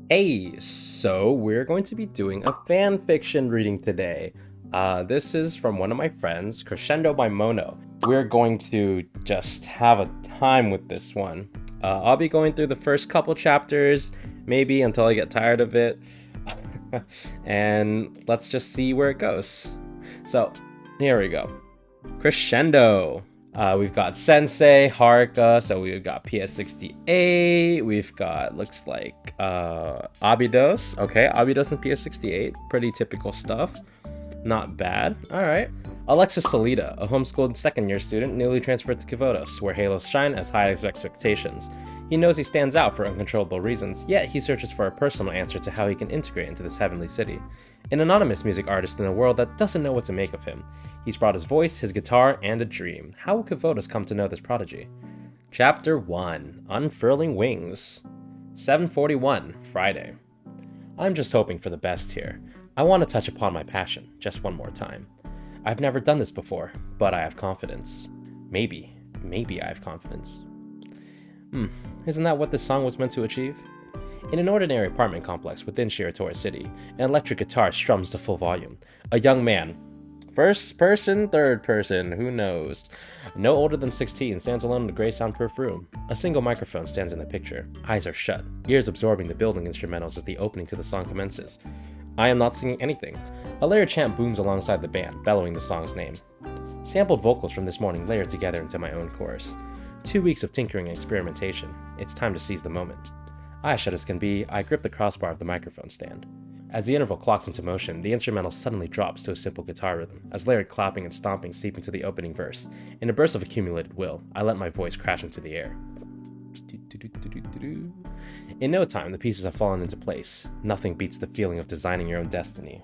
Hey, so we're going to be doing a fan fiction reading today. This is from one of my friends, Crescendo by Mono. We're going to just have a time with this one. I'll be going through the first couple chapters, maybe until I get tired of it. And let's just see where it goes. So, here we go. Crescendo. We've got Sensei, Haruka, so we've got PS68, we've got, looks like, Abydos. Okay, Abydos and PS68, pretty typical stuff. Not bad, alright. Alexis Solita, a homeschooled second-year student newly transferred to Kivotos, where halos shine as high as expectations. He knows he stands out for uncontrollable reasons, yet he searches for a personal answer to how he can integrate into this heavenly city. An anonymous music artist in a world that doesn't know what to make of him. He's brought his voice, his guitar, and a dream. How will Kivotos come to know this prodigy? Chapter 1, Unfurling Wings. 7:41, Friday. I'm just hoping for the best here. I want to touch upon my passion, just one more time. I've never done this before, but I have confidence. Maybe I have confidence. Isn't that what this song was meant to achieve? In an ordinary apartment complex within Shiratori City, an electric guitar strums to full volume. A young man, first person, third person, who knows, no older than 16, stands alone in a gray soundproof room. A single microphone stands in the picture. Eyes are shut, ears absorbing the building instrumentals as the opening to the song commences. I am not singing anything. A layered chant booms alongside the band, bellowing the song's name. Sampled vocals from this morning layered together into my own chorus. 2 weeks of tinkering and experimentation. It's time to seize the moment. Eyes shut as can be, I grip the crossbar of the microphone stand. As the interval clocks into motion, the instrumental suddenly drops to a simple guitar rhythm, as layered clapping and stomping seep into the opening verse. In a burst of accumulated will, I let my voice crash into the air. In no time, the pieces have fallen into place. Nothing beats the feeling of designing your own destiny.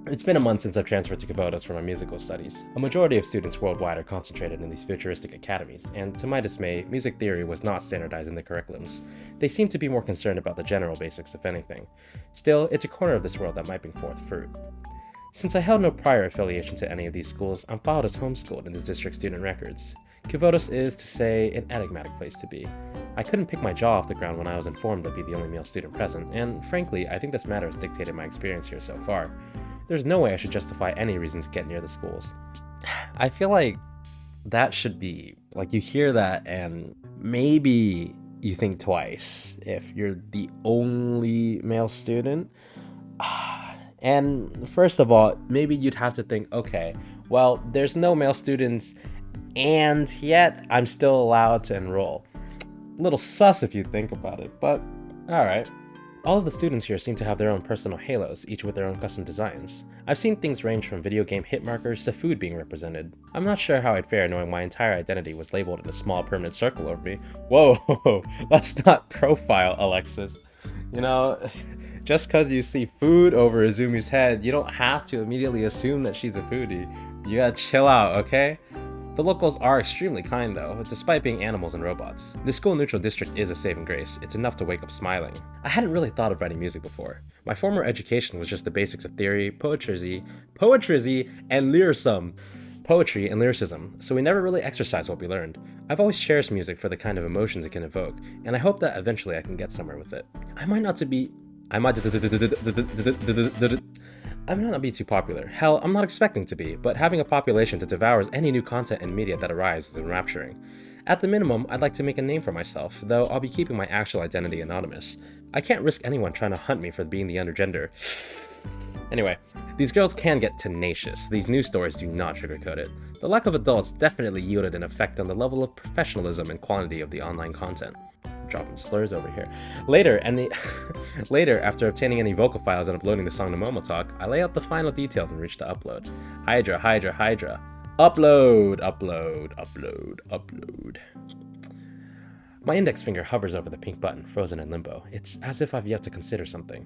It's been a month since I've transferred to Kivotos for my musical studies. A majority of students worldwide are concentrated in these futuristic academies, and to my dismay, music theory was not standardized in the curriculums. They seem to be more concerned about the general basics, if anything. Still, it's a corner of this world that might bring forth fruit. Since I held no prior affiliation to any of these schools, I'm filed as homeschooled in the district student records. Kivotos is, to say, an enigmatic place to be. I couldn't pick my jaw off the ground when I was informed I'd be the only male student present, and frankly, I think this matter has dictated my experience here so far. There's no way I should justify any reason to get near the schools. I feel like that should be, like, you hear that and maybe you think twice if you're the only male student. And first of all, maybe you'd have to think, okay, well, there's no male students and yet I'm still allowed to enroll. A little sus if you think about it, but alright. All of the students here seem to have their own personal halos, each with their own custom designs. I've seen things range from video game hit markers to food being represented. I'm not sure how I'd fare knowing my entire identity was labeled in a small permanent circle over me. Whoa, that's not profile, Alexis. You know, just cause you see food over Izumi's head, you don't have to immediately assume that she's a foodie. You gotta chill out, okay? The locals are extremely kind though, despite being animals and robots. This school-neutral district is a saving grace. It's enough to wake up smiling. I hadn't really thought of writing music before. My former education was just the basics of theory, poetry, and lyricism. Poetry and lyricism, so we never really exercised what we learned. I've always cherished music for the kind of emotions it can evoke, and I hope that eventually I can get somewhere with it. I might not be too popular. Hell, I'm not expecting to be, but having a population that devours any new content and media that arrives is enrapturing. At the minimum, I'd like to make a name for myself, though I'll be keeping my actual identity anonymous. I can't risk anyone trying to hunt me for being the undergender. Anyway, these girls can get tenacious. These news stories do not sugarcoat it. The lack of adults definitely yielded an effect on the level of professionalism and quality of the online content. Dropping slurs over here. Later, after obtaining any vocal files and uploading the song to Momotalk, I lay out the final details and reach the upload. Hydra. Upload. My index finger hovers over the pink button, frozen in limbo. It's as if I've yet to consider something.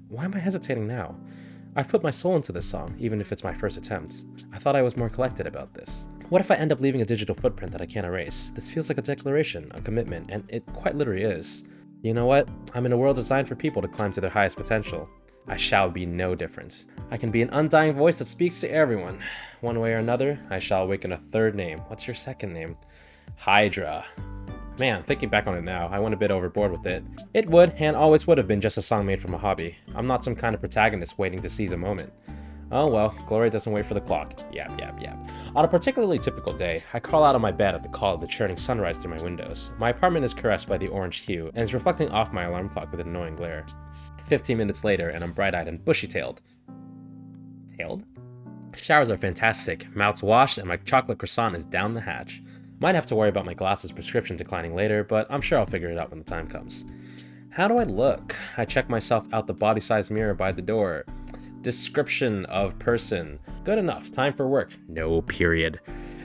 Why am I hesitating now? I've put my soul into this song, even if it's my first attempt. I thought I was more collected about this. What if I end up leaving a digital footprint that I can't erase? This feels like a declaration, a commitment, and it quite literally is. You know what? I'm in a world designed for people to climb to their highest potential. I shall be no different. I can be an undying voice that speaks to everyone. One way or another, I shall awaken a third name. What's your second name? Hydra. Man, thinking back on it now, I went a bit overboard with it. It would, and always would have been just a song made from a hobby. I'm not some kind of protagonist waiting to seize a moment. Oh well, glory doesn't wait for the clock. Yap. On a particularly typical day, I crawl out of my bed at the call of the churning sunrise through my windows. My apartment is caressed by the orange hue, and is reflecting off my alarm clock with an annoying glare. 15 minutes later, and I'm bright-eyed and bushy-tailed. Tailed? Showers are fantastic, mouth's washed, and my chocolate croissant is down the hatch. Might have to worry about my glasses prescription declining later, but I'm sure I'll figure it out when the time comes. How do I look? I check myself out the body-sized mirror by the door. Description of person. Good enough. Time for work. No period.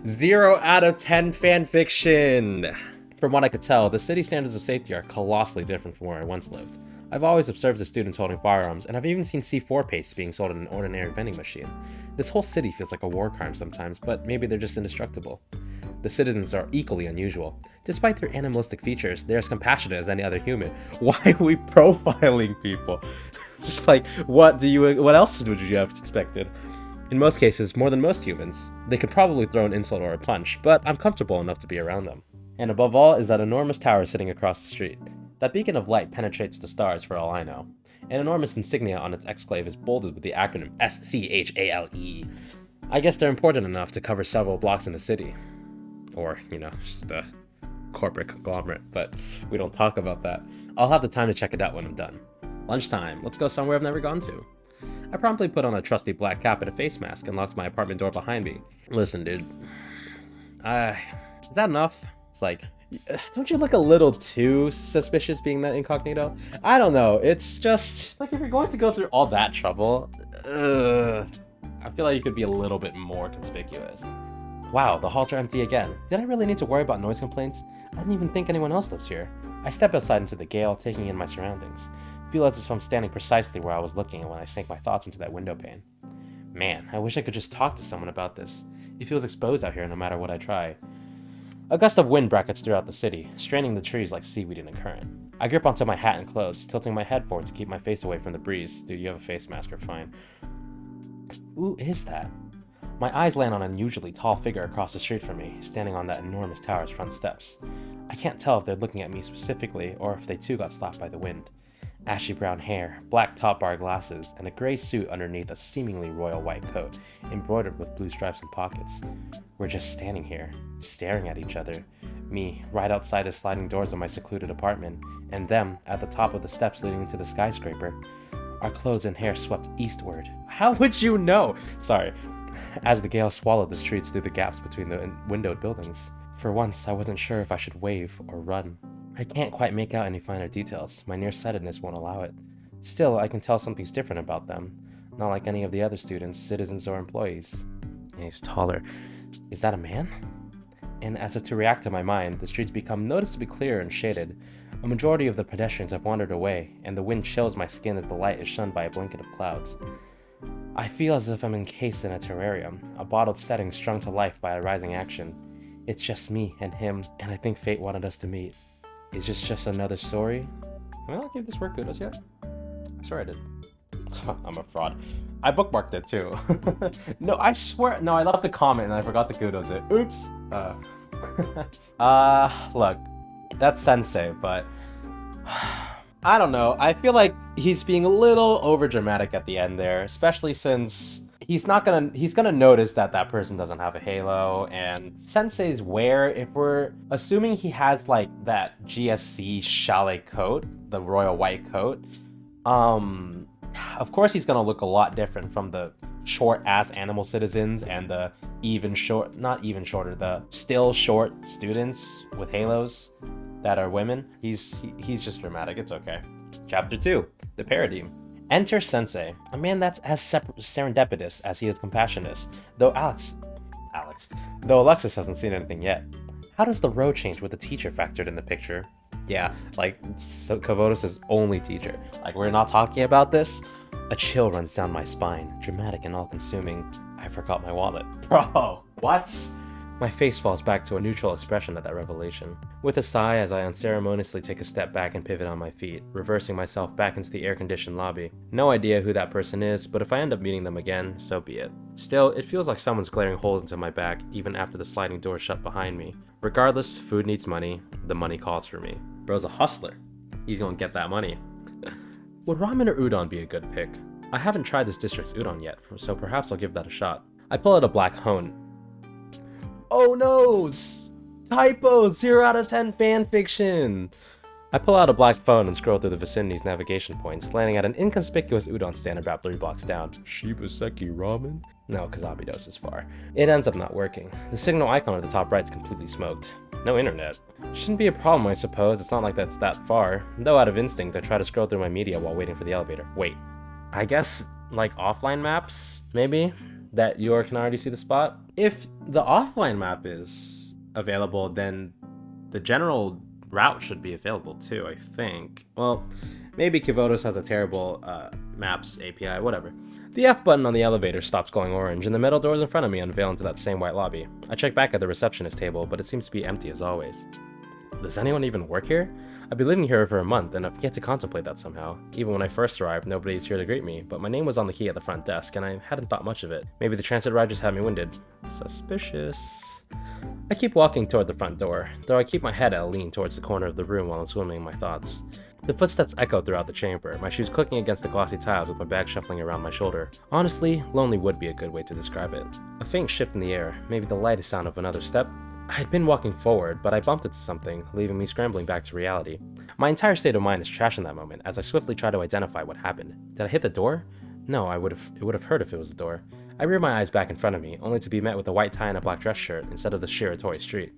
0 out of 10 fanfiction! From what I could tell, the city standards of safety are colossally different from where I once lived. I've always observed the students holding firearms, and I've even seen C4 paste being sold in an ordinary vending machine. This whole city feels like a war crime sometimes, but maybe they're just indestructible. The citizens are equally unusual. Despite their animalistic features, they're as compassionate as any other human. Why are we profiling people? Just like, what else would you have expected? In most cases, more than most humans. They could probably throw an insult or a punch, but I'm comfortable enough to be around them. And above all is that enormous tower sitting across the street. That beacon of light penetrates the stars for all I know. An enormous insignia on its exclave is bolded with the acronym SCHALE. I guess they're important enough to cover several blocks in the city. Or, just a corporate conglomerate, but we don't talk about that. I'll have the time to check it out when I'm done. Lunchtime, let's go somewhere I've never gone to. I promptly put on a trusty black cap and a face mask and locked my apartment door behind me. Listen, dude. Is that enough? It's like, don't you look a little too suspicious being that incognito? I don't know, it's just, like, if you're going to go through all that trouble, I feel like you could be a little bit more conspicuous. Wow, the halls are empty again. Did I really need to worry about noise complaints? I didn't even think anyone else lives here. I step outside into the gale, taking in my surroundings. Feel as if I'm standing precisely where I was looking when I sank my thoughts into that window pane. Man, I wish I could just talk to someone about this. It feels exposed out here no matter what I try. A gust of wind brackets throughout the city, straining the trees like seaweed in a current. I grip onto my hat and clothes, tilting my head forward to keep my face away from the breeze. Dude, you have a face mask, you're fine. Who is that? My eyes land on an unusually tall figure across the street from me, standing on that enormous tower's front steps. I can't tell if they're looking at me specifically, or if they too got slapped by the wind. Ashy brown hair, black top bar glasses, and a gray suit underneath a seemingly royal white coat, embroidered with blue stripes and pockets. We're just standing here, staring at each other. Me, right outside the sliding doors of my secluded apartment, and them, at the top of the steps leading to the skyscraper. Our clothes and hair swept eastward. How would you know? Sorry. As the gale swallowed the streets through the gaps between the windowed buildings. For once, I wasn't sure if I should wave or run. I can't quite make out any finer details. My nearsightedness won't allow it. Still, I can tell something's different about them. Not like any of the other students, citizens, or employees. And he's taller. Is that a man? And as if to react to my mind, the streets become noticeably clearer and shaded. A majority of the pedestrians have wandered away, and the wind chills my skin as the light is shunned by a blanket of clouds. I feel as if I'm encased in a terrarium, a bottled setting strung to life by a rising action. It's just me and him, and I think fate wanted us to meet. Is this just another story? Well, I gave this work kudos yet? I swear I did. I'm a fraud. I bookmarked it too. No, I swear. No, I left a comment and I forgot to kudos it. Oops. Look, that's Sensei, but I don't know. I feel like he's being a little overdramatic at the end there, especially since he's gonna notice that that person doesn't have a halo, and Sensei's wear, if we're assuming he has like that GSC chalet coat, the royal white coat, of course he's gonna look a lot different from the short ass animal citizens and the the still short students with halos that are women. He's just dramatic. It's okay. Chapter 2, the parody. Enter Sensei, a man that's as serendipitous as he is compassionate, though Alexis hasn't seen anything yet. How does the row change with the teacher factored in the picture? Yeah, like, so Kivotos' only teacher. Like, we're not talking about this? A chill runs down my spine, dramatic and all-consuming. I forgot my wallet. Bro, what? My face falls back to a neutral expression at that revelation. With a sigh, as I unceremoniously take a step back and pivot on my feet, reversing myself back into the air-conditioned lobby. No idea who that person is, but if I end up meeting them again, so be it. Still, it feels like someone's glaring holes into my back, even after the sliding door shut behind me. Regardless, food needs money. The money calls for me. Bro's a hustler. He's gonna get that money. Would ramen or udon be a good pick? I haven't tried this district's udon yet, so perhaps I'll give that a shot. I pull out a black hone. Oh no! Typo! 0 out of 10 fanfiction! I pull out a black phone and scroll through the vicinity's navigation points, landing at an inconspicuous udon stand about 3 blocks down. Shibaseki ramen? No, because Abydos is far. It ends up not working. The signal icon at the top right is completely smoked. No internet. Shouldn't be a problem, I suppose. It's not like that's that far. Though out of instinct, I try to scroll through my media while waiting for the elevator. Wait. I guess, like, offline maps? Maybe? That you can already see the spot? If the offline map is available, then the general route should be available too, I think. Well, maybe Kivotos has a terrible maps API, whatever. The F button on the elevator stops glowing orange, and the metal doors in front of me unveil into that same white lobby. I check back at the receptionist table, but it seems to be empty as always. Does anyone even work here? I've been living here for a month, and I've yet to contemplate that somehow. Even when I first arrived, nobody's here to greet me, but my name was on the key at the front desk, and I hadn't thought much of it. Maybe the transit ride just had me winded. Suspicious. I keep walking toward the front door, though I keep my head at a lean towards the corner of the room while I'm swimming in my thoughts. The footsteps echo throughout the chamber, my shoes clicking against the glossy tiles with my bag shuffling around my shoulder. Honestly, lonely would be a good way to describe it. A faint shift in the air, maybe the lightest sound of another step. I had been walking forward, but I bumped into something, leaving me scrambling back to reality. My entire state of mind is trash in that moment, as I swiftly try to identify what happened. Did I hit the door? No, it would have hurt if it was the door. I rear my eyes back in front of me, only to be met with a white tie and a black dress shirt instead of the Shiratori street.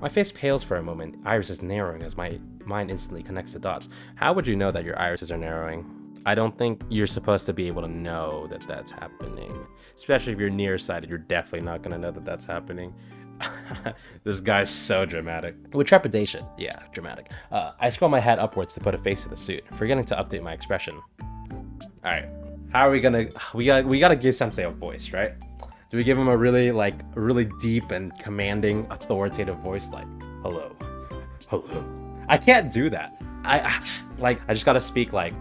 My face pales for a moment, irises narrowing as my mind instantly connects the dots. How would you know that your irises are narrowing? I don't think you're supposed to be able to know that that's happening. Especially if you're nearsighted, you're definitely not going to know that that's happening. This guy's so dramatic. With trepidation, yeah, dramatic. I scroll my head upwards to put a face to the suit, forgetting to update my expression. Alright, how are we gonna... We gotta give Sensei a voice, right? Do we give him a really deep and commanding, authoritative voice like, hello, hello? I can't do that. I just gotta speak like,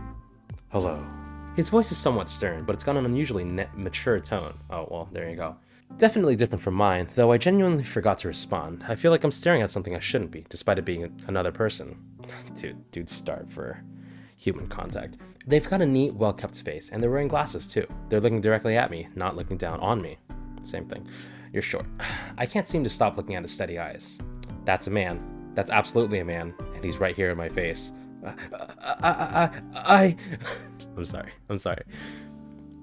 hello. His voice is somewhat stern, but it's got an unusually mature tone. Oh, well, there you go. Definitely different from mine, though I genuinely forgot to respond. I feel like I'm staring at something I shouldn't be, despite it being another person. Dude, starved for human contact. They've got a neat, well-kept face, and they're wearing glasses too. They're looking directly at me, not looking down on me. Same thing. You're short. I can't seem to stop looking at his steady eyes. That's a man. That's absolutely a man, and he's right here in my face. I'm sorry.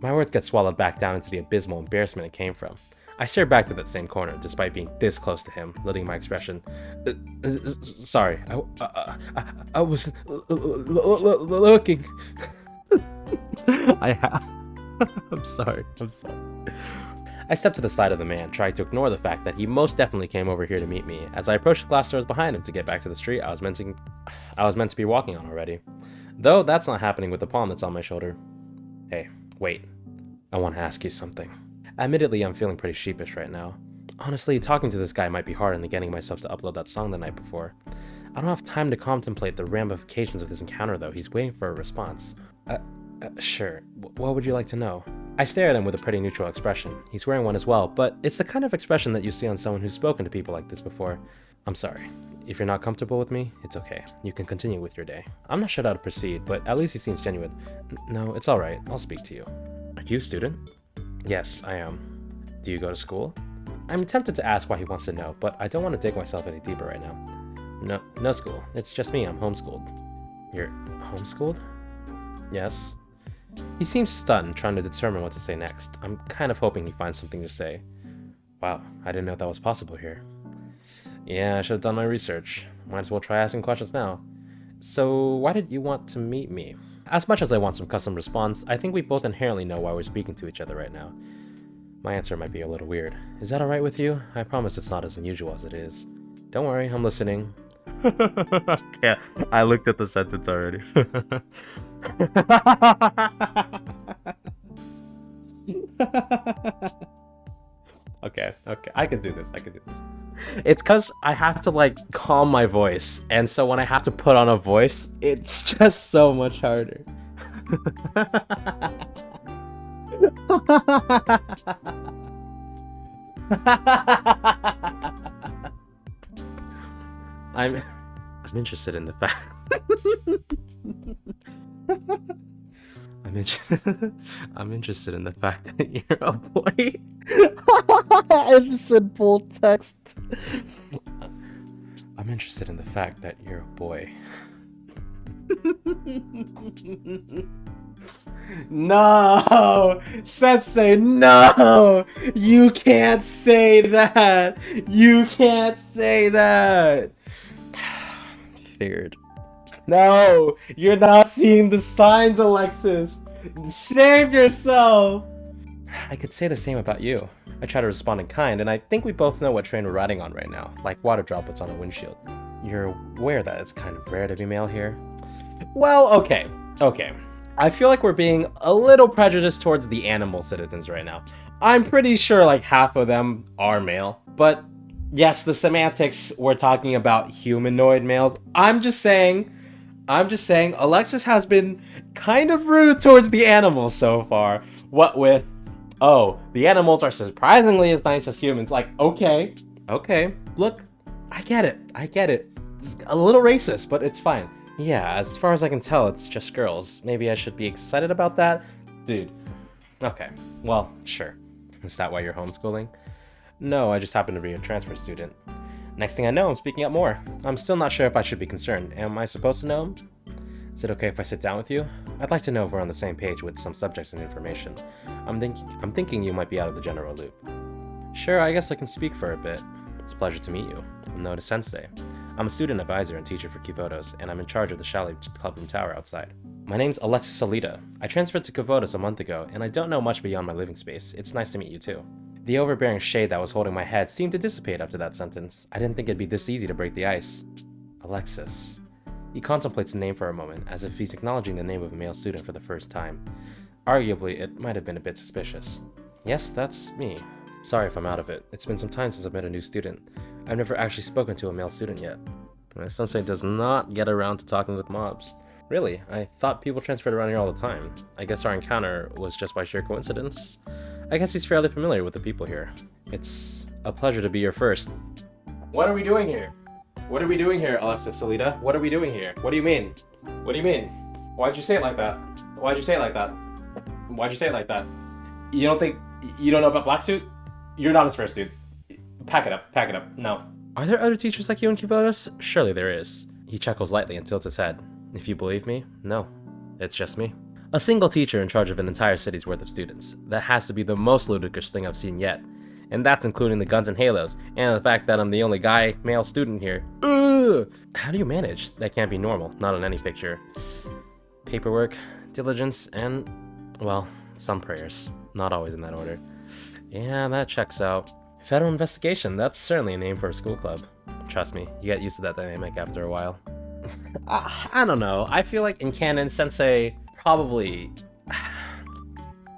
My words get swallowed back down into the abysmal embarrassment it came from. I stare back to that same corner, despite being this close to him, letting my expression. Sorry, I was looking. I'm sorry. I step to the side of the man, trying to ignore the fact that he most definitely came over here to meet me. As I approach the glass doors behind him to get back to the street I was meant to be walking on already. Though that's not happening with the palm that's on my shoulder. Hey, wait. I want to ask you something. Admittedly, I'm feeling pretty sheepish right now. Honestly, talking to this guy might be harder than getting myself to upload that song the night before. I don't have time to contemplate the ramifications of this encounter though. He's waiting for a response. Sure. What would you like to know? I stare at him with a pretty neutral expression. He's wearing one as well, but it's the kind of expression that you see on someone who's spoken to people like this before. I'm sorry. If you're not comfortable with me, it's okay. You can continue with your day. I'm not sure how to proceed, but at least he seems genuine. No, it's alright. I'll speak to you. Are you a student? Yes, I am. Do you go to school? I'm tempted to ask why he wants to know, but I don't want to dig myself any deeper right now. No school. It's just me. I'm homeschooled. You're homeschooled? Yes. He seems stunned, trying to determine what to say next. I'm kind of hoping he finds something to say. Wow, I didn't know that was possible here. Yeah, I should have done my research. Might as well try asking questions now. So, why did you want to meet me? As much as I want some custom response, I think we both inherently know why we're speaking to each other right now. My answer might be a little weird. Is that alright with you? I promise it's not as unusual as it is. Don't worry, I'm listening. Yeah, I looked at the sentence already. Okay. Okay, I could do this. It's because I have to like calm my voice, and so when I have to put on a voice, it's just so much harder. I'm interested in the fact. I'm interested in the fact that you're a boy. It's in bold text. I'm interested in the fact that you're a boy. No! Sensei, no! You can't say that! You can't say that! Figured. No! You're not seeing the signs, Alexis! Save yourself! I could say the same about you. I try to respond in kind, and I think we both know what train we're riding on right now, like water droplets on a windshield. You're aware that it's kind of rare to be male here? Well, okay. I feel like we're being a little prejudiced towards the animal citizens right now. I'm pretty sure like half of them are male, but yes, the semantics, we're talking about humanoid males. I'm just saying, Alexis has been kind of rude towards the animals so far. What with, oh, the animals are surprisingly as nice as humans. Like, okay, look, I get it. It's a little racist, but it's fine. Yeah, as far as I can tell, it's just girls. Maybe I should be excited about that? Dude. Okay, well, sure. Is that why you're homeschooling? No, I just happen to be a transfer student. Next thing I know, I'm speaking up more. I'm still not sure if I should be concerned. Am I supposed to know him? Is it okay if I sit down with you? I'd like to know if we're on the same page with some subjects and information. I'm thinking you might be out of the general loop. Sure, I guess I can speak for a bit. It's a pleasure to meet you. I'm known as Sensei. I'm a student advisor and teacher for Kivotos, and I'm in charge of the Chalet Clubroom Tower outside. My name's Alexis Solita. I transferred to Kivotos a month ago, and I don't know much beyond my living space. It's nice to meet you too. The overbearing shade that was holding my head seemed to dissipate after that sentence. I didn't think it'd be this easy to break the ice. Alexis. He contemplates the name for a moment, as if he's acknowledging the name of a male student for the first time. Arguably, it might have been a bit suspicious. Yes, that's me. Sorry if I'm out of it. It's been some time since I've met a new student. I've never actually spoken to a male student yet. My sensei does not get around to talking with mobs. Really? I thought people transferred around here all the time. I guess our encounter was just by sheer coincidence. I guess he's fairly familiar with the people here. It's a pleasure to be your first. What are we doing here? What are we doing here, Alexis Solita? What are we doing here? What do you mean? What do you mean? Why'd you say it like that? Why'd you say it like that? Why'd you say it like that? You don't know about Black Suit? You're not his first, dude. Pack it up. No. Are there other teachers like you in Kivotos? Surely there is. He chuckles lightly and tilts his head. If you believe me, no. It's just me. A single teacher in charge of an entire city's worth of students. That has to be the most ludicrous thing I've seen yet. And that's including the guns and halos, and the fact that I'm the only male student here. Ugh! How do you manage? That can't be normal, not on any picture. Paperwork, diligence, and, well, some prayers. Not always in that order. Yeah, that checks out. Federal investigation, that's certainly a name for a school club. Trust me, you get used to that dynamic after a while. I don't know, I feel like in canon, Sensei probably...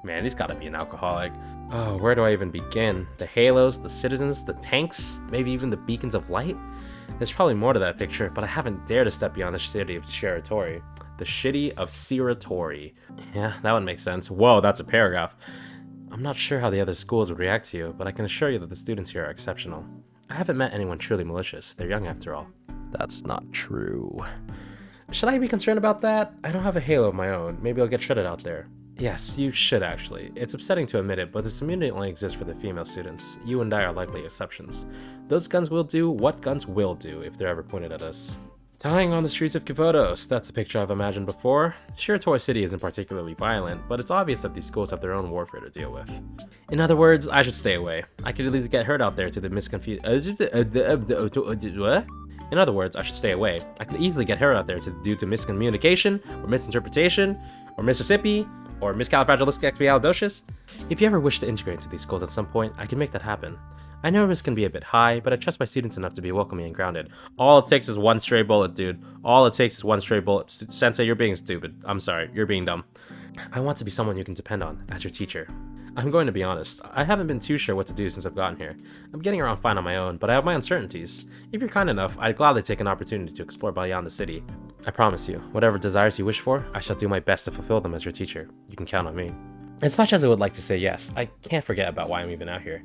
Man, he's gotta be an alcoholic. Oh, where do I even begin? The halos, the citizens, the tanks, maybe even the beacons of light? There's probably more to that picture, but I haven't dared to step beyond the city of Shiratori. The city of Shiratori. Yeah, that would make sense. Whoa, that's a paragraph. I'm not sure how the other schools would react to you, but I can assure you that the students here are exceptional. I haven't met anyone truly malicious. They're young after all. That's not true. Should I be concerned about that? I don't have a halo of my own. Maybe I'll get shredded out there. Yes, you should actually. It's upsetting to admit it, but this immunity only exists for the female students. You and I are likely exceptions. Those guns will do what guns will do if they're ever pointed at us. Dying on the streets of Kivotos, that's a picture I've imagined before. Shiratori City isn't particularly violent, but it's obvious that these schools have their own warfare to deal with. In other words, I should stay away. I could easily get hurt out there to the In other words, I should stay away. I could easily get hurt out there due to miscommunication, or misinterpretation, or Mississippi, or miscalifragilisticexpialidocious. If you ever wish to integrate into these schools at some point, I can make that happen. I know risk can be a bit high, but I trust my students enough to be welcoming and grounded. All it takes is one stray bullet, dude. All it takes is one stray bullet. Sensei, you're being stupid. I'm sorry, you're being dumb. I want to be someone you can depend on, as your teacher. I'm going to be honest, I haven't been too sure what to do since I've gotten here. I'm getting around fine on my own, but I have my uncertainties. If you're kind enough, I'd gladly take an opportunity to explore beyond the city. I promise you, whatever desires you wish for, I shall do my best to fulfill them as your teacher. You can count on me. As much as I would like to say yes, I can't forget about why I'm even out here.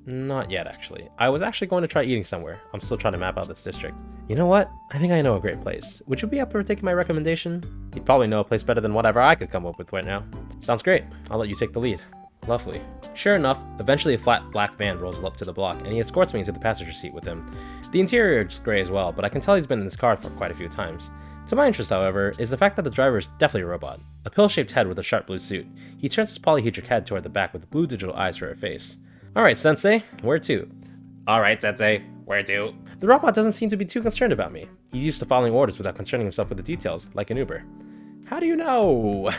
Not yet, actually. I was actually going to try eating somewhere. I'm still trying to map out this district. You know what? I think I know a great place. Would you be up for taking my recommendation? You'd probably know a place better than whatever I could come up with right now. Sounds great. I'll let you take the lead. Lovely. Sure enough, eventually a flat black van rolls up to the block, and he escorts me into the passenger seat with him. The interior is grey as well, but I can tell he's been in this car for quite a few times. To my interest, however, is the fact that the driver is definitely a robot. A pill-shaped head with a sharp blue suit. He turns his polyhedric head toward the back with blue digital eyes for a face. Alright, Sensei, where to? Alright, Sensei, where to? The robot doesn't seem to be too concerned about me. He's used to following orders without concerning himself with the details, like an Uber. How do you know?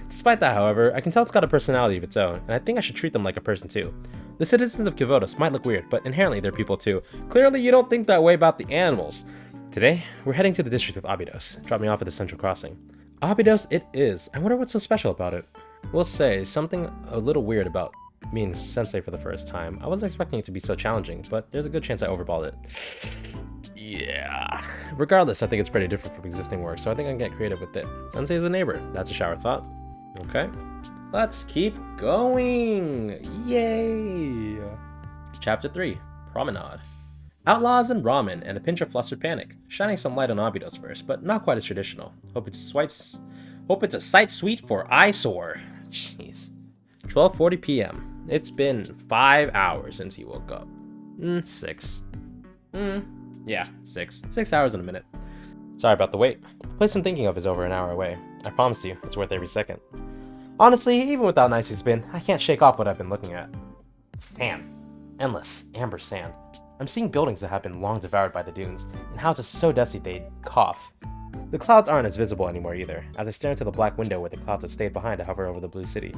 Despite that, however, I can tell it's got a personality of its own, and I think I should treat them like a person too. The citizens of Kivotos might look weird, but inherently they're people too. Clearly you don't think that way about the animals. Today, we're heading to the district of Abydos. Drop me off at the central crossing. Abydos it is. I wonder what's so special about it. We'll say, something a little weird about meeting Sensei for the first time. I wasn't expecting it to be so challenging, but there's a good chance I overballed it. Yeah. Regardless, I think it's pretty different from existing work, so I think I can get creative with it. Sensei is a neighbor. That's a shower thought. Okay. Let's keep going! Yay! Chapter 3. Promenade. Outlaws and ramen and a pinch of flustered panic. Shining some light on Abydos first, but not quite as traditional. Hope it's a sight sweet for eyesore. Jeez. 12:40 p.m. It's been 5 hours since he woke up. 6. Yeah, 6. 6 hours and a minute. Sorry about the wait. The place I'm thinking of is over an hour away. I promise you, it's worth every second. Honestly, even without nice it's been, I can't shake off what I've been looking at. Sand. Endless, amber sand. I'm seeing buildings that have been long devoured by the dunes, and houses so dusty they'd cough. The clouds aren't as visible anymore either, as I stare into the black window where the clouds have stayed behind to hover over the blue city.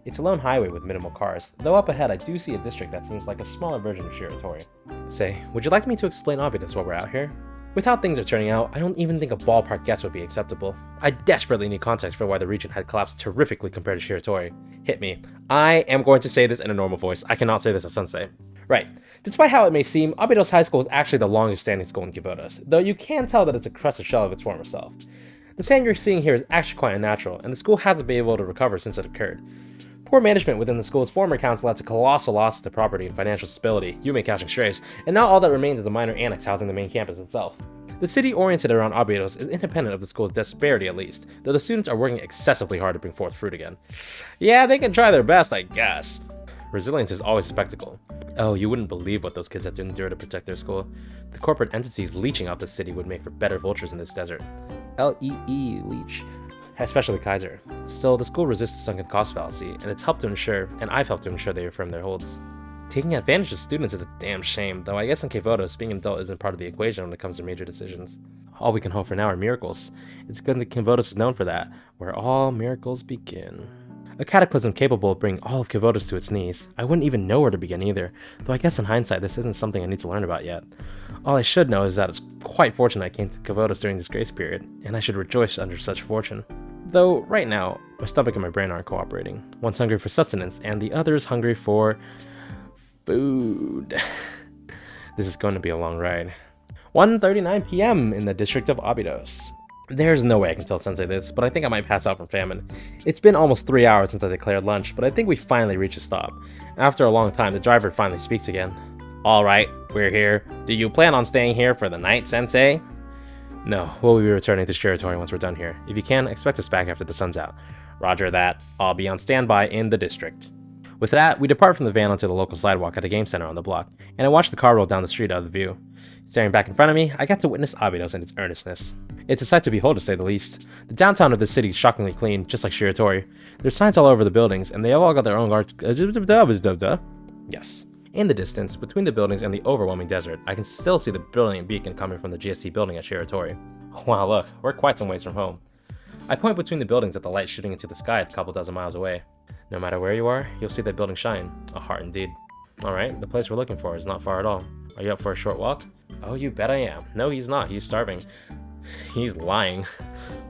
It's a lone highway with minimal cars, though up ahead I do see a district that seems like a smaller version of Shiratori. Say, would you like me to explain Abydos while we're out here? With how things are turning out, I don't even think a ballpark guess would be acceptable. I desperately need context for why the region had collapsed terrifically compared to Shiratori. Hit me. I am going to say this in a normal voice. I cannot say this as Sensei. Right. Despite how it may seem, Abydos High School is actually the longest standing school in Kivotos, though you can tell that it's a crusted shell of its former self. The sand you're seeing here is actually quite unnatural, and the school hasn't been able to recover since it occurred. Poor management within the school's former council led to colossal losses to property and financial stability, you may catching strays, and now all that remains is the minor annex housing the main campus itself. The city oriented around Abydos is independent of the school's disparity at least, though the students are working excessively hard to bring forth fruit again. Yeah, they can try their best, I guess. Resilience is always a spectacle. Oh, you wouldn't believe what those kids have to endure to protect their school. The corporate entities leeching out the city would make for better vultures in this desert. L-E-E, leech. Especially Kaiser. Still, the school resists the sunken cost fallacy, and I've helped to ensure they affirm their holds. Taking advantage of students is a damn shame, though I guess in Kivotos, being an adult isn't part of the equation when it comes to major decisions. All we can hope for now are miracles. It's good that Kivotos is known for that, where all miracles begin. A cataclysm capable of bringing all of Kivotos to its knees. I wouldn't even know where to begin either, though I guess in hindsight this isn't something I need to learn about yet. All I should know is that it's quite fortunate I came to Kivotos during this grace period, and I should rejoice under such fortune. Though, right now, my stomach and my brain aren't cooperating. One's hungry for sustenance, and the other is hungry for food. This is going to be a long ride. 1:39 p.m. in the district of Abydos. There's no way I can tell Sensei this, but I think I might pass out from famine. It's been almost 3 hours since I declared lunch, but I think we finally reached a stop. After a long time, the driver finally speaks again. Alright, we're here. Do you plan on staying here for the night, Sensei? No, we'll be returning to Shiratori once we're done here. If you can, expect us back after the sun's out. Roger that. I'll be on standby in the district. With that, we depart from the van onto the local sidewalk at a game center on the block, and I watch the car roll down the street out of the view. Staring back in front of me, I get to witness Abydos in its earnestness. It's a sight to behold, to say the least. The downtown of the city is shockingly clean, just like Shiratori. There's signs all over the buildings, and they have all got their own art. Yes. In the distance, between the buildings and the overwhelming desert, I can still see the brilliant beacon coming from the GSC building at Shiratori. Wow, look, we're quite some ways from home. I point between the buildings at the light shooting into the sky a couple dozen miles away. No matter where you are, you'll see that building shine. A heart indeed. Alright, the place we're looking for is not far at all. Are you up for a short walk? Oh, you bet I am. No, he's not. He's starving. He's lying.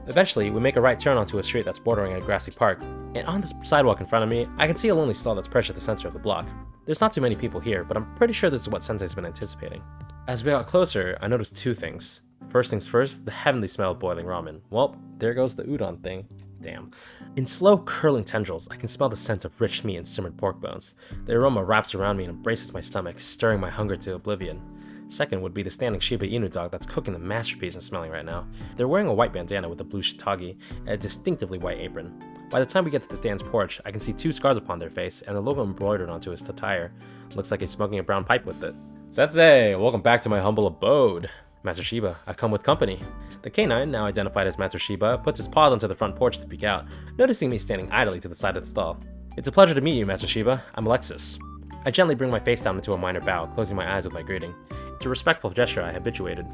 Eventually, we make a right turn onto a street that's bordering a grassy park. And on the sidewalk in front of me, I can see a lonely stall that's perched at the center of the block. There's not too many people here, but I'm pretty sure this is what Sensei's been anticipating. As we got closer, I noticed two things. First things first, the heavenly smell of boiling ramen. Well, there goes the udon thing. Damn. In slow, curling tendrils, I can smell the scent of rich meat and simmered pork bones. The aroma wraps around me and embraces my stomach, stirring my hunger to oblivion. Second would be the standing Shiba Inu dog that's cooking the masterpiece I'm smelling right now. They're wearing a white bandana with a blue shiitake and a distinctively white apron. By the time we get to the stand's porch, I can see two scars upon their face and the logo embroidered onto his attire. Looks like he's smoking a brown pipe with it. Sensei, welcome back to my humble abode. Master Shiba, I've come with company. The canine, now identified as Master Shiba, puts his paws onto the front porch to peek out, noticing me standing idly to the side of the stall. It's a pleasure to meet you, Master Shiba. I'm Alexis. I gently bring my face down into a minor bow, closing my eyes with my greeting. It's a respectful gesture I habituated.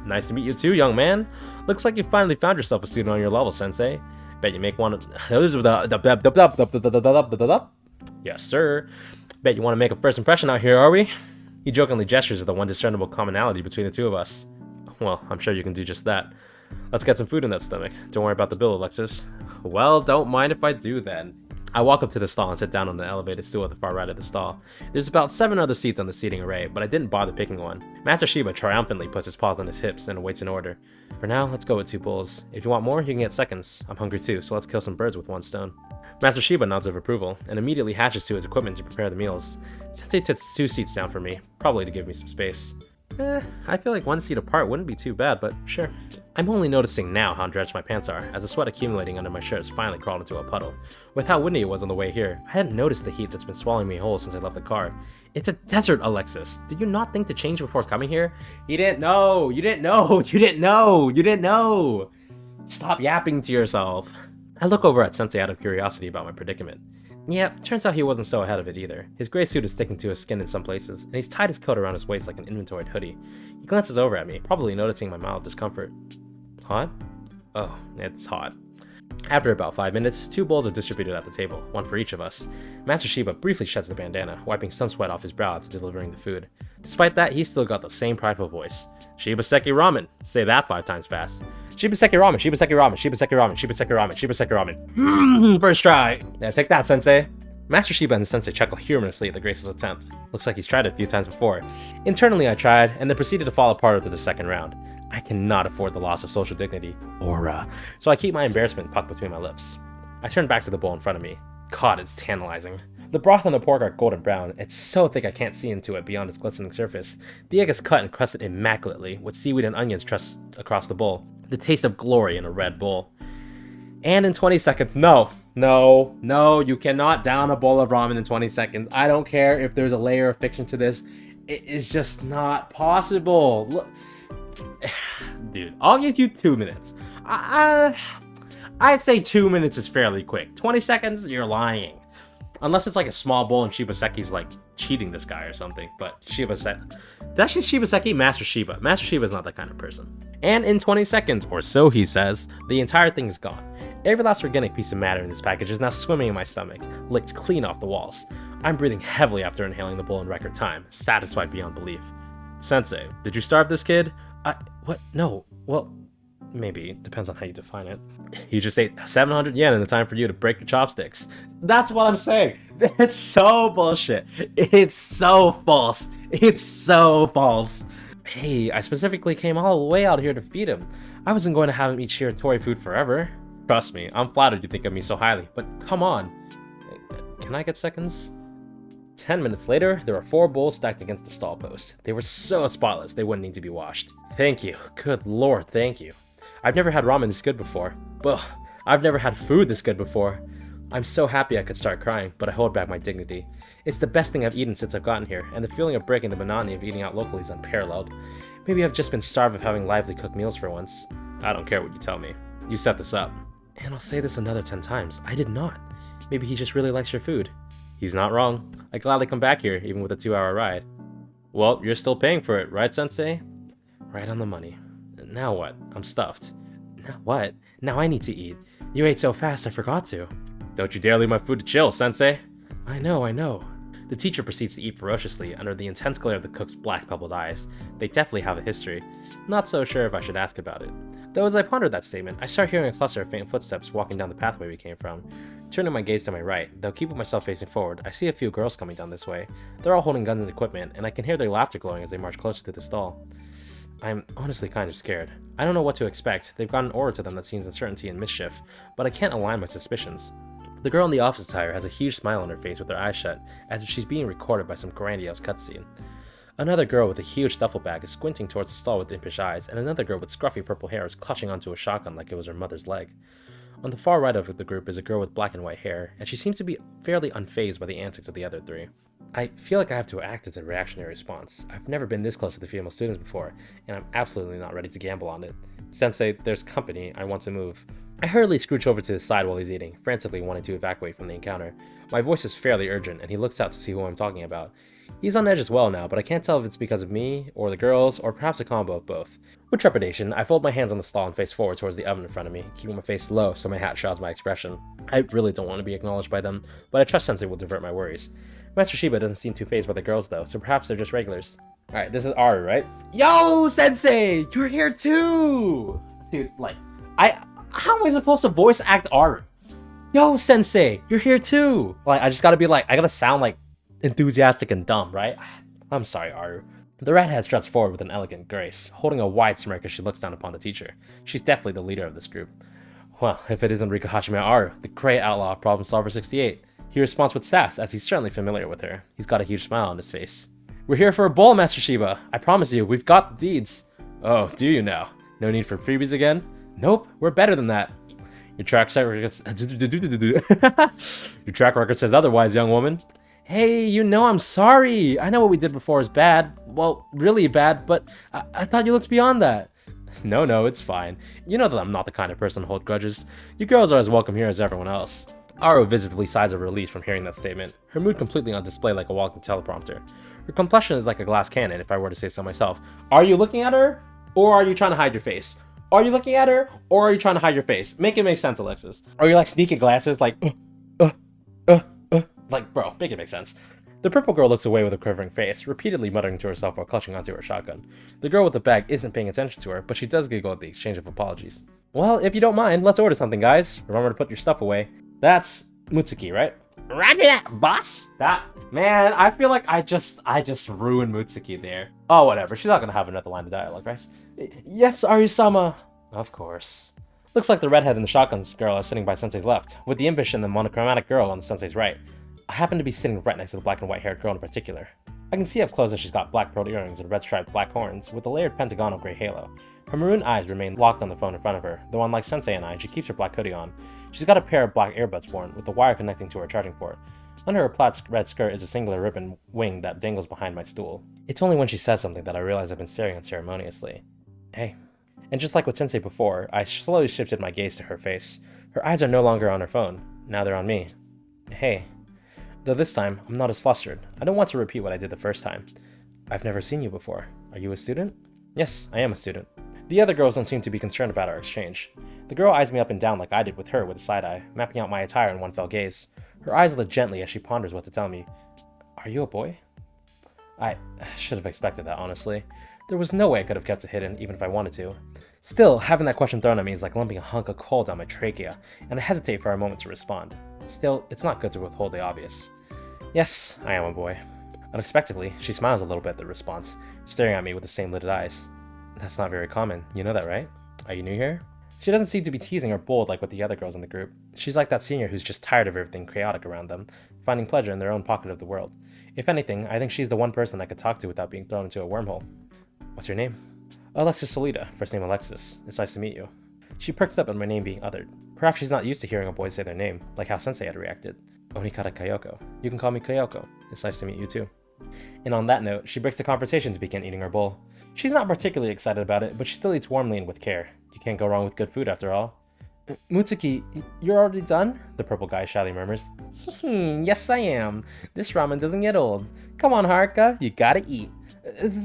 Nice to meet you too, young man. Looks like you finally found yourself a student on your level, Sensei. Bet you make one of those with the Yes, sir. Bet you want to make a first impression out here, are we? He jokingly gestures at the one discernible commonality between the two of us. Well, I'm sure you can do just that. Let's get some food in that stomach. Don't worry about the bill, Alexis. Well, don't mind if I do then. I walk up to the stall and sit down on the elevated stool at the far right of the stall. There's about 7 other seats on the seating array, but I didn't bother picking one. Master Shiba triumphantly puts his paws on his hips and awaits an order. For now, let's go with 2 bowls. If you want more, you can get seconds. I'm hungry too, so let's kill some birds with 1 stone. Master Shiba nods of approval, and immediately hatches to his equipment to prepare the meals. Sensei sits 2 seats down for me, probably to give me some space. I feel like 1 seat apart wouldn't be too bad, but sure. I'm only noticing now how drenched my pants are, as the sweat accumulating under my shirt has finally crawled into a puddle. With how windy it was on the way here, I hadn't noticed the heat that's been swallowing me whole since I left the car. It's a desert, Alexis. Did you not think to change before coming here? You didn't know! You didn't know! You didn't know! You didn't know! Stop yapping to yourself. I look over at Sensei out of curiosity about my predicament. Yep, turns out he wasn't so ahead of it either. His gray suit is sticking to his skin in some places, and he's tied his coat around his waist like an inventoried hoodie. He glances over at me, probably noticing my mild discomfort. Hot? Oh, it's hot. After about 5 minutes, 2 bowls are distributed at the table, 1 for each of us. Master Shiba briefly sheds the bandana, wiping some sweat off his brow after delivering the food. Despite that, he's still got the same prideful voice. Shibaseki ramen. Say that 5 times fast. Shibaseki ramen, Shibaseki ramen, Shibaseki ramen, Shibaseki ramen, Shibaseki ramen. First try. Yeah, take that, Sensei. Master Shiba and the Sensei chuckle humorously at the graceless attempt. Looks like he's tried it a few times before. Internally, I tried, and then proceeded to fall apart after the second round. I cannot afford the loss of social dignity, aura, so I keep my embarrassment tucked between my lips. I turn back to the bowl in front of me. God, it's tantalizing. The broth and the pork are golden brown. It's so thick I can't see into it beyond its glistening surface. The egg is cut and crusted immaculately, with seaweed and onions trussed across the bowl. The taste of glory in a red bowl. And in 20 seconds, no, you cannot down a bowl of ramen in 20 seconds. I don't care if there's a layer of fiction to this. It is just not possible. Look. Dude, I'll give you 2 minutes. I'd say 2 minutes is fairly quick. 20 seconds, you're lying. Unless it's like a small bowl and Shibaseki's like cheating this guy or something. But Shibaseki... That's just Shibaseki, Master Shiba. Master Shiba is not that kind of person. And in 20 seconds, or so he says, the entire thing is gone. Every last organic piece of matter in this package is now swimming in my stomach, licked clean off the walls. I'm breathing heavily after inhaling the bowl in record time, satisfied beyond belief. Sensei, did you starve this kid? What? No. Well, maybe. Depends on how you define it. You just ate 700 yen in the time for you to break your chopsticks. That's what I'm saying. It's so bullshit. It's so false. It's so false. Hey, I specifically came all the way out here to feed him. I wasn't going to have him eat shiratori food forever. Trust me, I'm flattered you think of me so highly, but come on. Can I get seconds? 10 minutes later, there were 4 bowls stacked against the stall post. They were so spotless, they wouldn't need to be washed. Thank you. Good lord, thank you. I've never had ramen this good before. Ugh, I've never had food this good before. I'm so happy I could start crying, but I hold back my dignity. It's the best thing I've eaten since I've gotten here, and the feeling of breaking the monotony of eating out locally is unparalleled. Maybe I've just been starved of having lively cooked meals for once. I don't care what you tell me. You set this up. And I'll say this another 10 times. I did not. Maybe he just really likes your food. He's not wrong. I'd gladly come back here, even with a 2-hour ride. Well, you're still paying for it, right, Sensei? Right on the money. Now what? I'm stuffed. Now what? Now I need to eat. You ate so fast I forgot to. Don't you dare leave my food to chill, Sensei. I know. The teacher proceeds to eat ferociously under the intense glare of the cook's black bubbled eyes. They definitely have a history. Not so sure if I should ask about it. Though as I pondered that statement, I start hearing a cluster of faint footsteps walking down the pathway we came from. Turning my gaze to my right, though keeping myself facing forward, I see a few girls coming down this way. They're all holding guns and equipment, and I can hear their laughter glowing as they march closer to the stall. I'm honestly kind of scared. I don't know what to expect. They've got an aura to them that seems uncertainty and mischief, but I can't align my suspicions. The girl in the office attire has a huge smile on her face with her eyes shut, as if she's being recorded by some grandiose cutscene. Another girl with a huge duffel bag is squinting towards the stall with impish eyes, and another girl with scruffy purple hair is clutching onto a shotgun like it was her mother's leg. On the far right of the group is a girl with black and white hair, and she seems to be fairly unfazed by the antics of the other three. I feel like I have to act as a reactionary response. I've never been this close to the female students before, and I'm absolutely not ready to gamble on it. Sensei, there's company. I want to move. I hurriedly scooch over to his side while he's eating, frantically wanting to evacuate from the encounter. My voice is fairly urgent, and he looks out to see who I'm talking about. He's on edge as well now, but I can't tell if it's because of me, or the girls, or perhaps a combo of both. With trepidation, I fold my hands on the stall and face forward towards the oven in front of me, keeping my face low so my hat shrouds my expression. I really don't want to be acknowledged by them, but I trust Sensei will divert my worries. Master Shiba doesn't seem too fazed by the girls though, so perhaps they're just regulars. Alright, this is Aru, right? Yo, Sensei! You're here too! Dude, like, how am I supposed to voice act Aru? Yo, Sensei! You're here too! Like, I just gotta be like, I gotta sound like enthusiastic and dumb, right? I'm sorry, Aru. The redhead struts forward with an elegant grace, holding a wide smirk as she looks down upon the teacher. She's definitely the leader of this group. Well, if it isn't Rika Hashime Aru, the great outlaw of Problem Solver 68. He responds with sass, as he's certainly familiar with her. He's got a huge smile on his face. We're here for a bowl, Master Shiba. I promise you, we've got the deeds. Oh, do you now? No need for freebies again? Nope, we're better than that. Your track record says otherwise, young woman. Hey, you know I'm sorry. I know what we did before is bad. Well, really bad, but I thought you looked beyond that. No, it's fine. You know that I'm not the kind of person to hold grudges. You girls are as welcome here as everyone else. Aru visibly sighs of relief from hearing that statement, her mood completely on display like a walking teleprompter. Her complexion is like a glass cannon, if I were to say so myself. Are you looking at her? Or are you trying to hide your face? Are you looking at her? Or are you trying to hide your face? Make it make sense, Alexis. Are you like sneaking glasses like, like, bro, make it make sense. The purple girl looks away with a quivering face, repeatedly muttering to herself while clutching onto her shotgun. The girl with the bag isn't paying attention to her, but she does giggle at the exchange of apologies. Well, if you don't mind, let's order something, guys. Remember to put your stuff away. That's Mutsuki, right? Roger that, boss! Man, I feel like I just ruined Mutsuki there. Oh, whatever, she's not gonna have another line of dialogue, right? Yes, Aru-sama. Of course. Looks like the redhead and the shotguns girl are sitting by Sensei's left, with the impish and the monochromatic girl on the Sensei's right. I happen to be sitting right next to the black and white haired girl in particular. I can see up close that she's got black pearl earrings and red striped black horns with a layered pentagonal gray halo. Her maroon eyes remain locked on the phone in front of her, though unlike Sensei and I, she keeps her black hoodie on. She's got a pair of black earbuds worn, with the wire connecting to her charging port. Under her plaid red skirt is a singular ribbon wing that dangles behind my stool. It's only when she says something that I realize I've been staring unceremoniously. Hey. And just like with Sensei before, I slowly shifted my gaze to her face. Her eyes are no longer on her phone, now they're on me. Hey. Though this time, I'm not as flustered. I don't want to repeat what I did the first time. I've never seen you before. Are you a student? Yes, I am a student. The other girls don't seem to be concerned about our exchange. The girl eyes me up and down like I did with her with a side eye, mapping out my attire in one fell gaze. Her eyes lit gently as she ponders what to tell me. Are you a boy? I should have expected that, honestly. There was no way I could have kept it hidden, even if I wanted to. Still, having that question thrown at me is like lumping a hunk of coal down my trachea, and I hesitate for a moment to respond. Still, it's not good to withhold the obvious. Yes, I am a boy. Unexpectedly, she smiles a little bit at the response, staring at me with the same lidded eyes. That's not very common, you know that, right? Are you new here? She doesn't seem to be teasing or bold like with the other girls in the group. She's like that senior who's just tired of everything chaotic around them, finding pleasure in their own pocket of the world. If anything, I think she's the one person I could talk to without being thrown into a wormhole. What's your name? Alexis Solita, first name Alexis. It's nice to meet you. She perks up at my name being othered. Perhaps she's not used to hearing a boy say their name, like how Sensei had reacted. Onikata Kayoko. You can call me Kayoko. It's nice to meet you too. And on that note, she breaks the conversation to begin eating her bowl. She's not particularly excited about it, but she still eats warmly and with care. You can't go wrong with good food after all. Mutsuki, you're already done? The purple guy shyly murmurs. Yes I am. This ramen doesn't get old. Come on, Haruka, you gotta eat.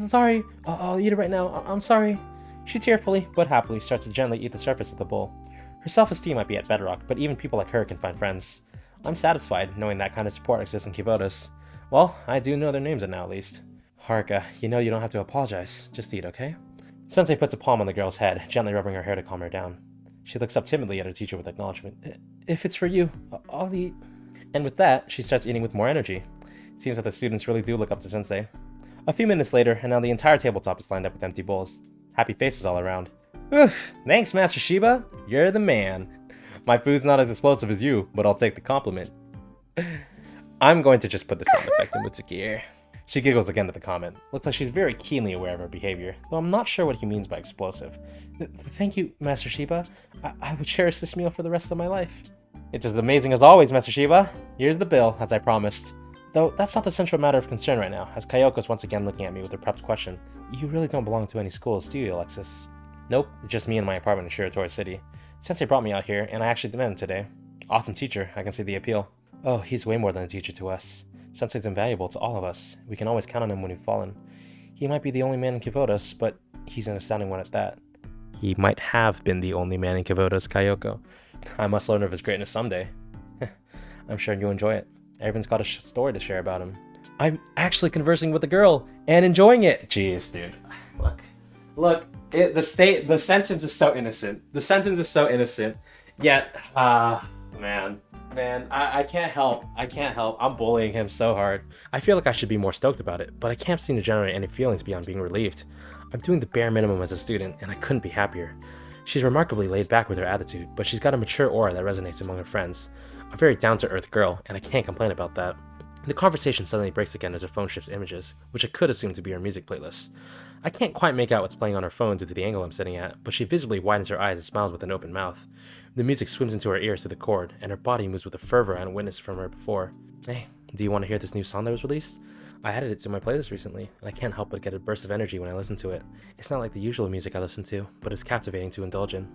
Sorry, I'll eat it right now. I'm sorry. She tearfully, but happily, starts to gently eat the surface of the bowl. Her self-esteem might be at bedrock, but even people like her can find friends. I'm satisfied knowing that kind of support exists in Kivotos. Well, I do know their names now at least. Haruka, you know you don't have to apologize. Just eat, okay? Sensei puts a palm on the girl's head, gently rubbing her hair to calm her down. She looks up timidly at her teacher with acknowledgement. If it's for you, I'll eat. And with that, she starts eating with more energy. Seems that the students really do look up to Sensei. A few minutes later, and now the entire tabletop is lined up with empty bowls. Happy faces all around. Oof, thanks, Master Shiba. You're the man. My food's not as explosive as you, but I'll take the compliment. I'm going to just put the sound effect in Mutsuki here. She giggles again at the comment. Looks like she's very keenly aware of her behavior, though I'm not sure what he means by explosive. Thank you, Master Shiba. I will cherish this meal for the rest of my life. It's as amazing as always, Master Shiba. Here's the bill, as I promised. Though that's not the central matter of concern right now, as Kayoko's once again looking at me with her prepped question. You really don't belong to any schools, do you, Alexis? Nope, it's just me and my apartment in Shiratori City. Sensei brought me out here, and I actually met him today. Awesome teacher, I can see the appeal. Oh, he's way more than a teacher to us. Sensei's invaluable to all of us. We can always count on him when we've fallen. He might be the only man in Kivotos, but he's an astounding one at that. He might have been the only man in Kivotos, Kayoko. I must learn of his greatness someday. I'm sure you'll enjoy it. Everyone's got a story to share about him. I'm actually conversing with a girl and enjoying it. Jeez, dude. Look. The sentence is so innocent. The sentence is so innocent. Yet, man, I can't help. I'm bullying him so hard. I feel like I should be more stoked about it, but I can't seem to generate any feelings beyond being relieved. I'm doing the bare minimum as a student, and I couldn't be happier. She's remarkably laid back with her attitude, but she's got a mature aura that resonates among her friends. A very down-to-earth girl, and I can't complain about that. The conversation suddenly breaks again as her phone shifts images, which I could assume to be her music playlist. I can't quite make out what's playing on her phone due to the angle I'm sitting at, but she visibly widens her eyes and smiles with an open mouth. The music swims into her ears to the chord, and her body moves with a fervor I hadn't witnessed from her before. Hey, do you want to hear this new song that was released? I added it to my playlist recently, and I can't help but get a burst of energy when I listen to it. It's not like the usual music I listen to, but it's captivating to indulge in.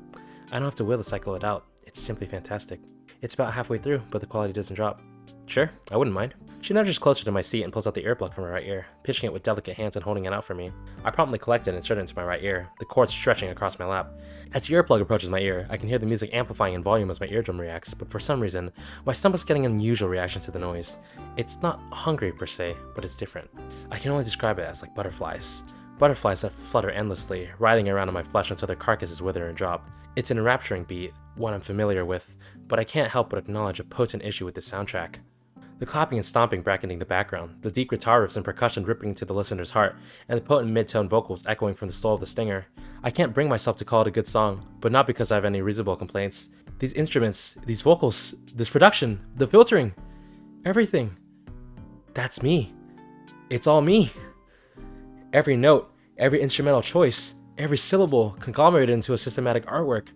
I don't have to will to cycle it out. It's simply fantastic. It's about halfway through, but the quality doesn't drop. Sure, I wouldn't mind. She nudges closer to my seat and pulls out the earplug from her right ear, pitching it with delicate hands and holding it out for me. I promptly collect it and insert it into my right ear, the cord stretching across my lap. As the earplug approaches my ear, I can hear the music amplifying in volume as my eardrum reacts, but for some reason, my stomach's getting an unusual reaction to the noise. It's not hungry per se, but it's different. I can only describe it as like butterflies. Butterflies that flutter endlessly, writhing around on my flesh until their carcasses wither and drop. It's an enrapturing beat, one I'm familiar with, but I can't help but acknowledge a potent issue with the soundtrack. The clapping and stomping bracketing the background, the deep guitar riffs and percussion ripping into the listener's heart, and the potent mid-tone vocals echoing from the soul of the stinger. I can't bring myself to call it a good song, but not because I have any reasonable complaints. These instruments, these vocals, this production, the filtering, everything. That's me. It's all me. Every note, every instrumental choice, every syllable conglomerated into a systematic artwork.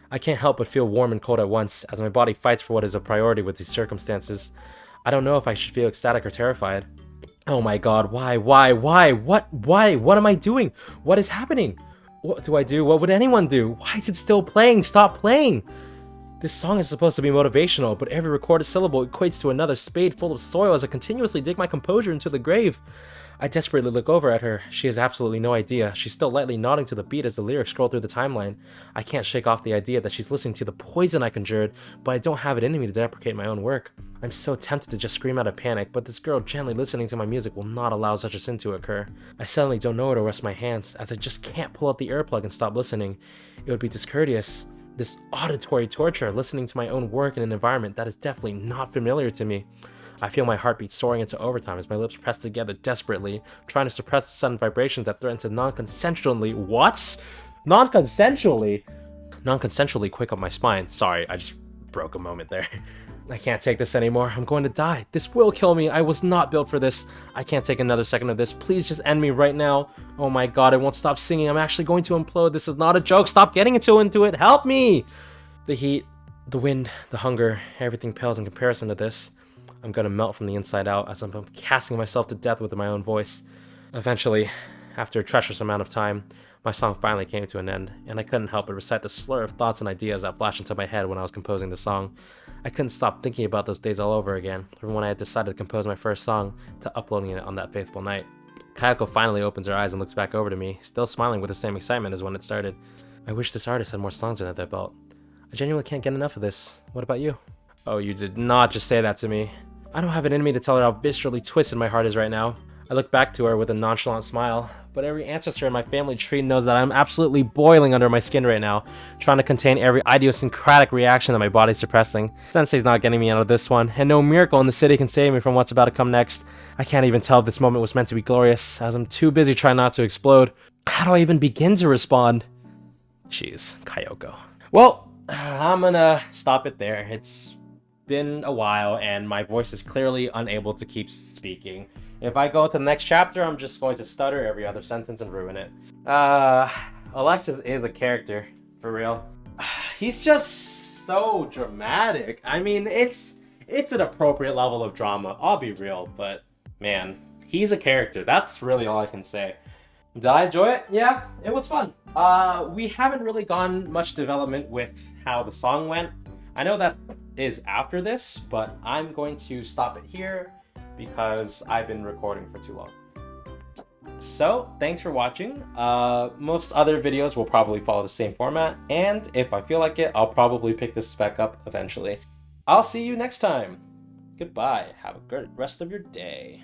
I can't help but feel warm and cold at once as my body fights for what is a priority with these circumstances. I don't know if I should feel ecstatic or terrified. Oh my god, why, what am I doing? What is happening? What do I do? What would anyone do? Why is it still playing? Stop playing! This song is supposed to be motivational, but every recorded syllable equates to another spade full of soil as I continuously dig my composure into the grave. I desperately look over at her. She has absolutely no idea. She's still lightly nodding to the beat as the lyrics scroll through the timeline. I can't shake off the idea that she's listening to the poison I conjured, but I don't have it in me to deprecate my own work. I'm so tempted to just scream out of panic, but this girl gently listening to my music will not allow such a sin to occur. I suddenly don't know where to rest my hands, as I just can't pull out the earplug and stop listening. It would be discourteous. This auditory torture, listening to my own work in an environment that is definitely not familiar to me. I feel my heartbeat soaring into overtime as my lips press together desperately, trying to suppress the sudden vibrations that threaten to non-consensually quake up my spine. Sorry, I just broke a moment there. I can't take this anymore. I'm going to die. This will kill me. I was not built for this. I can't take another second of this. Please just end me right now. Oh my god, I won't stop singing. I'm actually going to implode. This is not a joke. Stop getting into it. Help me! The heat, the wind, the hunger, everything pales in comparison to this. I'm gonna melt from the inside out as I'm casting myself to death with my own voice. Eventually, after a treacherous amount of time, my song finally came to an end, and I couldn't help but recite the slur of thoughts and ideas that flashed into my head when I was composing the song. I couldn't stop thinking about those days all over again, from when I had decided to compose my first song to uploading it on that faithful night. Kayoko finally opens her eyes and looks back over to me, still smiling with the same excitement as when it started. I wish this artist had more songs under their belt. I genuinely can't get enough of this. What about you? Oh, you did not just say that to me. I don't have it in me to tell her how viscerally twisted my heart is right now. I look back to her with a nonchalant smile, but every ancestor in my family tree knows that I'm absolutely boiling under my skin right now, trying to contain every idiosyncratic reaction that my body's suppressing. Sensei's not getting me out of this one, and no miracle in the city can save me from what's about to come next. I can't even tell if this moment was meant to be glorious, as I'm too busy trying not to explode. How do I even begin to respond? Jeez, Kayoko. Well, I'm gonna stop it there. It's been a while, and my voice is clearly unable to keep speaking. If I go to the next chapter, I'm just going to stutter every other sentence and ruin it. Alexis is a character, for real. He's just so dramatic. I mean, it's an appropriate level of drama, I'll be real, but man, he's a character. That's really all I can say. Did I enjoy it? Yeah, it was fun. We haven't really gone much development with how the song went. I know that is after this, but I'm going to stop it here because I've been recording for too long. So, thanks for watching. Most other videos will probably follow the same format, and if I feel like it, I'll probably pick this back up eventually. I'll see you next time. Goodbye. Have a good rest of your day.